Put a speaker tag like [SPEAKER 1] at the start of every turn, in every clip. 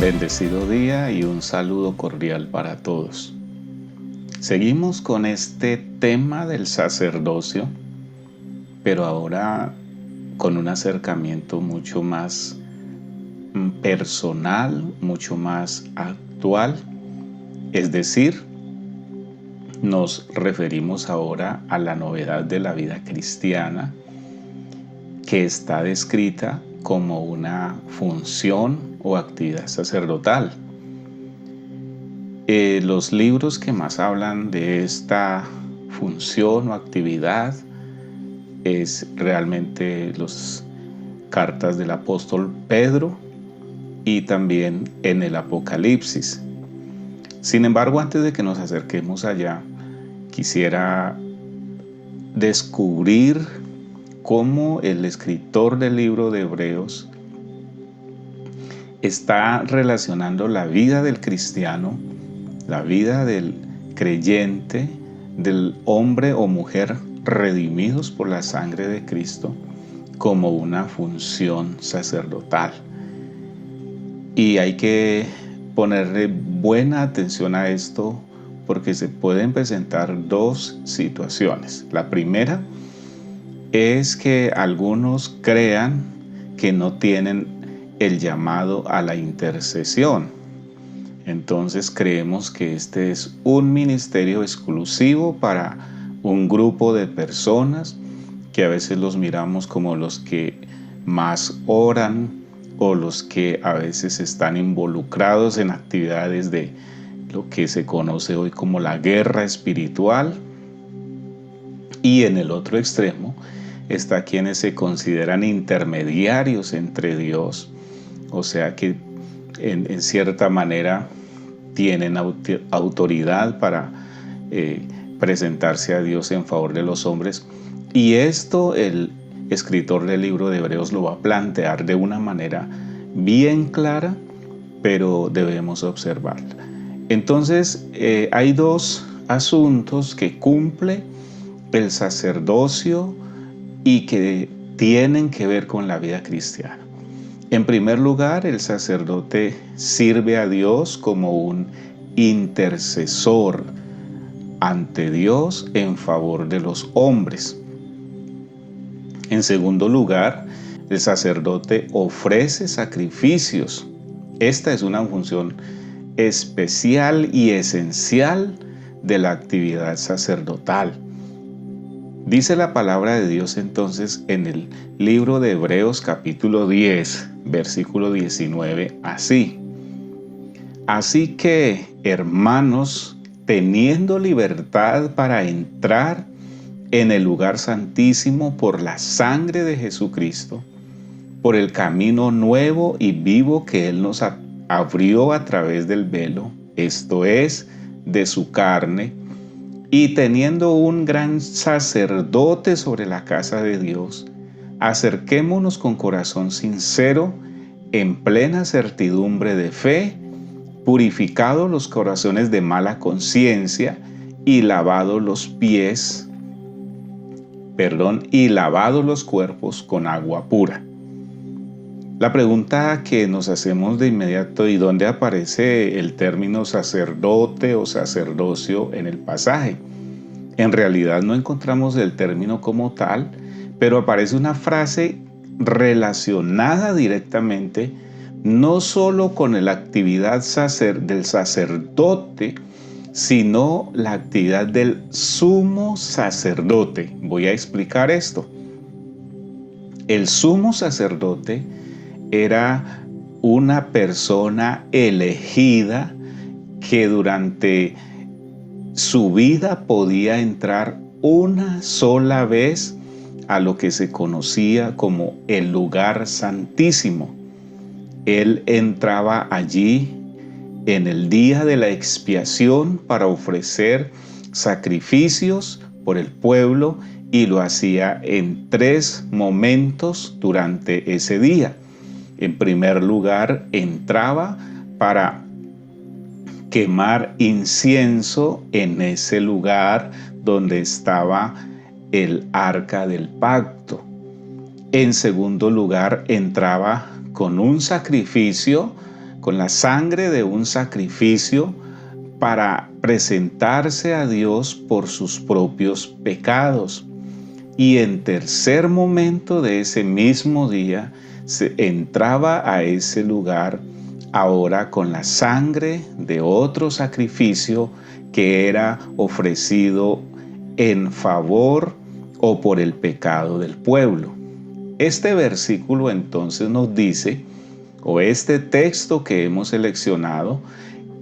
[SPEAKER 1] Bendecido día y un saludo cordial para todos. Seguimos con este tema del sacerdocio, pero ahora con un acercamiento mucho más personal, mucho más actual. Es decir, nos referimos ahora a la novedad de la vida cristiana que está descrita como una función o actividad sacerdotal. Los libros que más hablan de esta función o actividad es realmente las cartas del apóstol Pedro y también en el Apocalipsis. Sin embargo, antes de que nos acerquemos allá, quisiera descubrir cómo el escritor del libro de Hebreos está relacionando la vida del cristiano, la vida del creyente, del hombre o mujer redimidos por la sangre de Cristo, como una función sacerdotal. Y hay que ponerle buena atención a esto porque se pueden presentar dos situaciones. La primera es que algunos crean que no tienen el llamado a la intercesión. Entonces creemos que este es un ministerio exclusivo para un grupo de personas que a veces los miramos como los que más oran o los que a veces están involucrados en actividades de lo que se conoce hoy como la guerra espiritual. Y en el otro extremo está quienes se consideran intermediarios entre Dios, o sea que en cierta manera tienen autoridad para presentarse a Dios en favor de los hombres. Y esto el escritor del libro de Hebreos lo va a plantear de una manera bien clara, pero debemos observarla. Entonces, hay dos asuntos que cumple el sacerdocio y que tienen que ver con la vida cristiana. En primer lugar, el sacerdote sirve a Dios como un intercesor ante Dios en favor de los hombres. En segundo lugar, el sacerdote ofrece sacrificios. Esta es una función especial y esencial de la actividad sacerdotal. Dice la palabra de Dios entonces en el libro de Hebreos capítulo 10, versículo 19, así. Así que, hermanos, teniendo libertad para entrar en el lugar santísimo por la sangre de Jesucristo, por el camino nuevo y vivo que Él nos abrió a través del velo, esto es, de su carne, y teniendo un gran sacerdote sobre la casa de Dios, acerquémonos con corazón sincero, en plena certidumbre de fe, purificados los corazones de mala conciencia y lavados los cuerpos con agua pura. La pregunta que nos hacemos de inmediato: ¿y dónde aparece el término sacerdote o sacerdocio en el pasaje? En realidad no encontramos el término como tal, pero aparece una frase relacionada directamente no solo con la actividad del sacerdote, sino la actividad del sumo sacerdote. Voy a explicar esto. El sumo sacerdote era una persona elegida que durante su vida podía entrar una sola vez a lo que se conocía como el lugar santísimo. Él entraba allí en el día de la expiación para ofrecer sacrificios por el pueblo y lo hacía en 3 momentos durante ese día. En primer lugar, entraba para quemar incienso en ese lugar donde estaba el arca del pacto. En segundo lugar, entraba con un sacrificio con la sangre de un sacrificio para presentarse a Dios por sus propios pecados. Y en tercer momento de ese mismo día se entraba a ese lugar ahora con la sangre de otro sacrificio que era ofrecido en favor o por el pecado del pueblo. Este versículo entonces nos dice, o este texto que hemos seleccionado,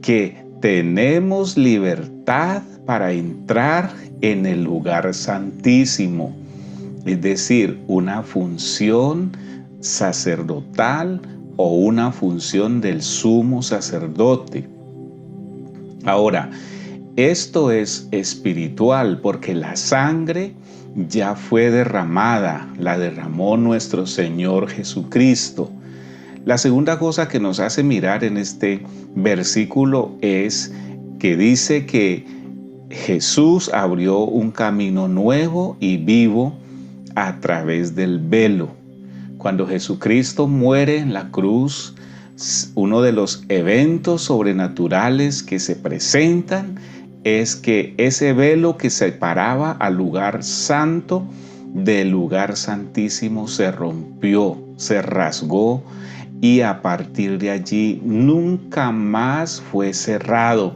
[SPEAKER 1] que tenemos libertad para entrar en el lugar santísimo, es decir, una función sacerdotal o una función del sumo sacerdote. Ahora, esto es espiritual porque la sangre ya fue derramada, la derramó nuestro Señor Jesucristo. La segunda cosa que nos hace mirar en este versículo es que dice que Jesús abrió un camino nuevo y vivo a través del velo. Cuando Jesucristo muere en la cruz, uno de los eventos sobrenaturales que se presentan es que ese velo que separaba al lugar santo del lugar santísimo se rompió, se rasgó, y a partir de allí nunca más fue cerrado.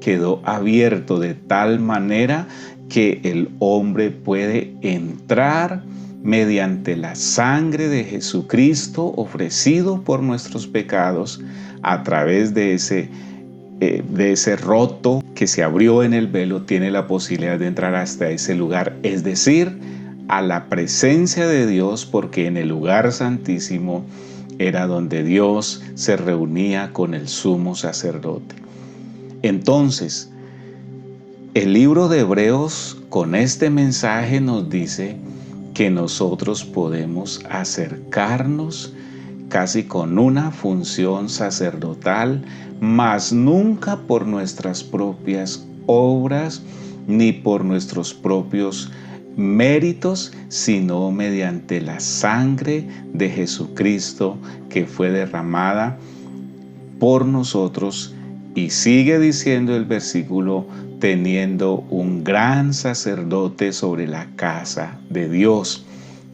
[SPEAKER 1] Quedó abierto de tal manera que el hombre puede entrar mediante la sangre de Jesucristo ofrecido por nuestros pecados a través de ese roto que se abrió en el velo. Tiene la posibilidad de entrar hasta ese lugar, es decir, a la presencia de Dios, porque en el lugar santísimo era donde Dios se reunía con el sumo sacerdote. Entonces, el libro de Hebreos con este mensaje nos dice que nosotros podemos acercarnos casi con una función sacerdotal, mas nunca por nuestras propias obras ni por nuestros propios méritos, sino mediante la sangre de Jesucristo que fue derramada por nosotros. Y sigue diciendo el versículo, teniendo un gran sacerdote sobre la casa de Dios.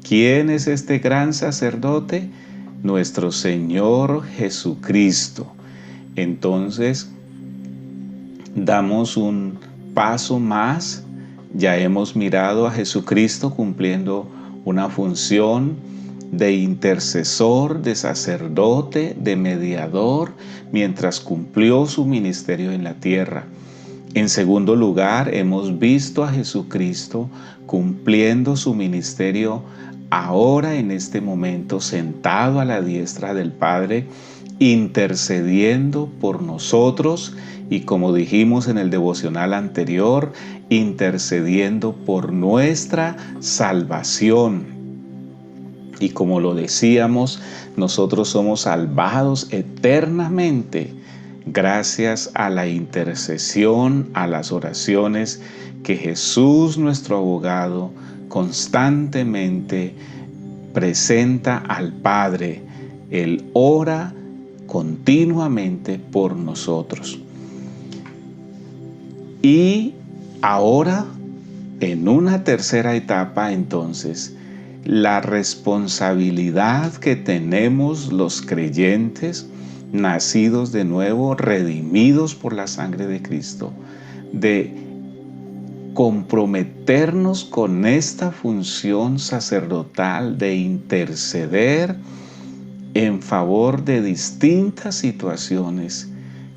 [SPEAKER 1] ¿Quién es este gran sacerdote? Nuestro Señor Jesucristo. Entonces, damos un paso más. Ya hemos mirado a Jesucristo cumpliendo una función de intercesor, de sacerdote, de mediador, mientras cumplió su ministerio en la tierra. En segundo lugar, hemos visto a Jesucristo cumpliendo su ministerio ahora en este momento, sentado a la diestra del Padre, intercediendo por nosotros y, como dijimos en el devocional anterior, intercediendo por nuestra salvación. Y como lo decíamos, nosotros somos salvados eternamente gracias a la intercesión, a las oraciones que Jesús, nuestro abogado, constantemente presenta al Padre. Él ora continuamente por nosotros. Y ahora, en una tercera etapa, entonces, la responsabilidad que tenemos los creyentes, nacidos de nuevo, redimidos por la sangre de Cristo, de comprometernos con esta función sacerdotal de interceder en favor de distintas situaciones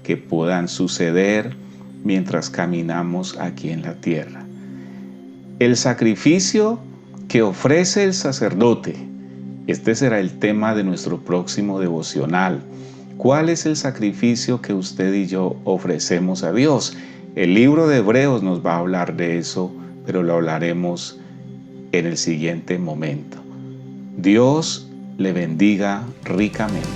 [SPEAKER 1] que puedan suceder mientras caminamos aquí en la tierra. El sacrificio que ofrece el sacerdote, este será el tema de nuestro próximo devocional. ¿Cuál es el sacrificio que usted y yo ofrecemos a Dios? El libro de Hebreos nos va a hablar de eso, pero lo hablaremos en el siguiente momento. Dios le bendiga ricamente.